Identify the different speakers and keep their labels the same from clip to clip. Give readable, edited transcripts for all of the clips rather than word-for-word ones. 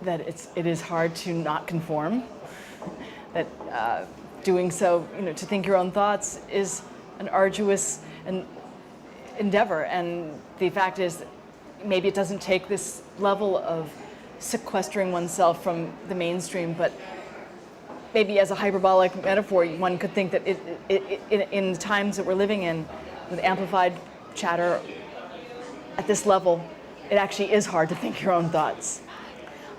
Speaker 1: that it is hard to not conform, that doing so, to think your own thoughts is an arduous endeavor. And the fact is, maybe it doesn't take this level of sequestering oneself from the mainstream, but maybe as a hyperbolic metaphor, one could think that in the times that we're living in, with amplified chatter at this level, it actually is hard to think your own thoughts.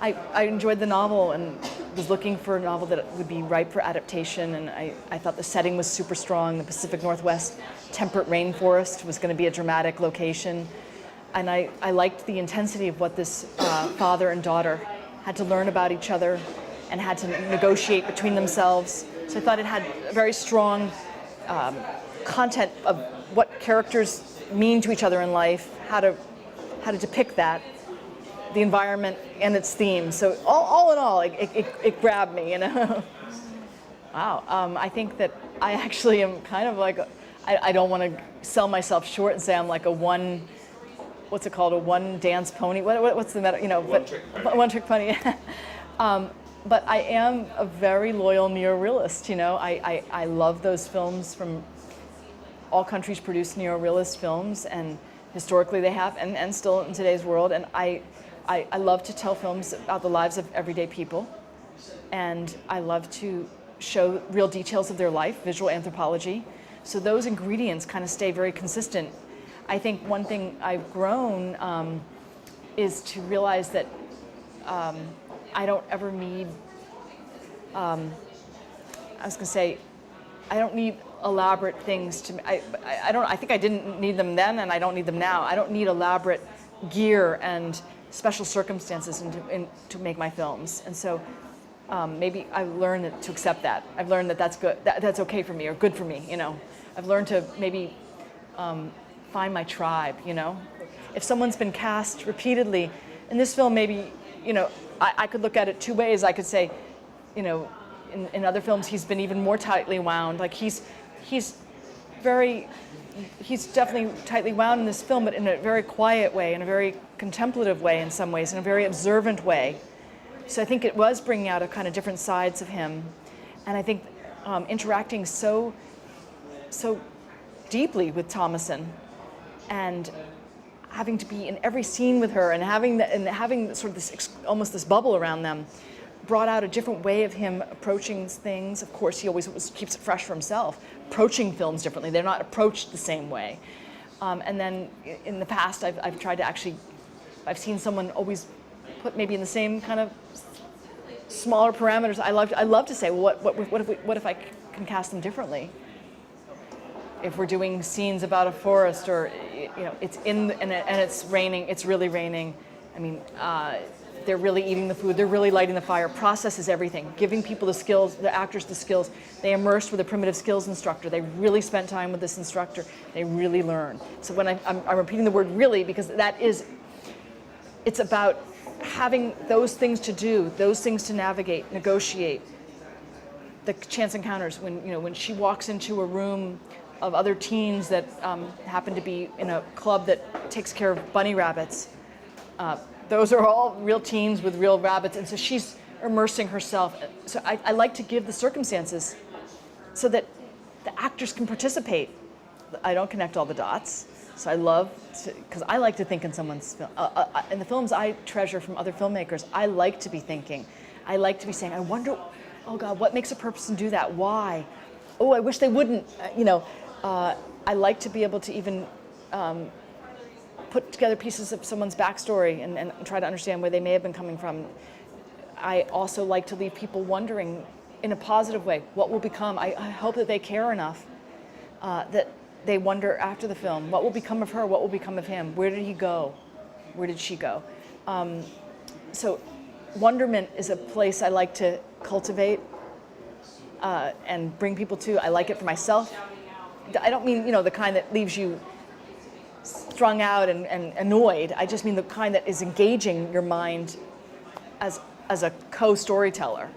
Speaker 1: I enjoyed the novel and was looking for a novel that would be ripe for adaptation, and I thought the setting was super strong. The Pacific Northwest temperate rainforest was going to be a dramatic location, and I liked the intensity of what this father and daughter had to learn about each other and had to negotiate between themselves. So I thought it had a very strong content of what characters mean to each other in life, how to depict that, the environment and its themes. So all in all, it grabbed me, Wow, I think that I actually am kind of like, I don't want to sell myself short and say I'm like a one dance pony? What's the meta, one-trick pony. But I am a very loyal neo-realist, I love those films from all countries produce neo-realist films, and historically they have, and still in today's world. And I love to tell films about the lives of everyday people, and I love to show real details of their life, visual anthropology. So those ingredients kind of stay very consistent. I think one thing I've grown is to realize that I don't ever need, I don't need elaborate things I think I didn't need them then, and I don't need them now. I don't need elaborate gear and special circumstances to make my films. And so maybe I've learned to accept that. I've learned that that's good, that's okay for me, or good for me, I've learned to maybe find my tribe, If someone's been cast repeatedly, in this film maybe, I could look at it two ways. I could say, in other films he's been even more tightly wound. Like he's definitely tightly wound in this film, but in a very quiet way, in a very contemplative way in some ways, in a very observant way. So I think it was bringing out a kind of different sides of him. And I think interacting so deeply with Thomasin, and having to be in every scene with her, and having sort of this almost this bubble around them, brought out a different way of him approaching things. Of course, he always keeps it fresh for himself, approaching films differently. They're not approached the same way. And then in the past, I've tried to actually, I've seen someone always put maybe in the same kind of smaller parameters. I love to say, well, what if I can cast them differently? If we're doing scenes about a forest, or it's and it's raining, it's really raining. I mean, they're really eating the food, they're really lighting the fire. Process is everything. Giving people the skills, the actors the skills. They immersed with a primitive skills instructor. They really spent time with this instructor. They really learn. So when I'm repeating the word really, because it's about having those things to do, those things to navigate, negotiate. The chance encounters, when she walks into a room of other teens that happen to be in a club that takes care of bunny rabbits. Those are all real teens with real rabbits, and so she's immersing herself. So I like to give the circumstances so that the actors can participate. I don't connect all the dots, so I love to, because I like to think in someone's film. In the films I treasure from other filmmakers, I like to be thinking. I like to be saying, I wonder, oh God, what makes a person do that? Why? Oh, I wish they wouldn't. I like to be able to even put together pieces of someone's backstory and try to understand where they may have been coming from. I also like to leave people wondering in a positive way, what will become. I hope that they care enough that they wonder after the film, what will become of her, what will become of him, where did he go, where did she go? So wonderment is a place I like to cultivate and bring people to. I like it for myself. I don't mean, the kind that leaves you strung out and annoyed. I just mean the kind that is engaging your mind as a co-storyteller,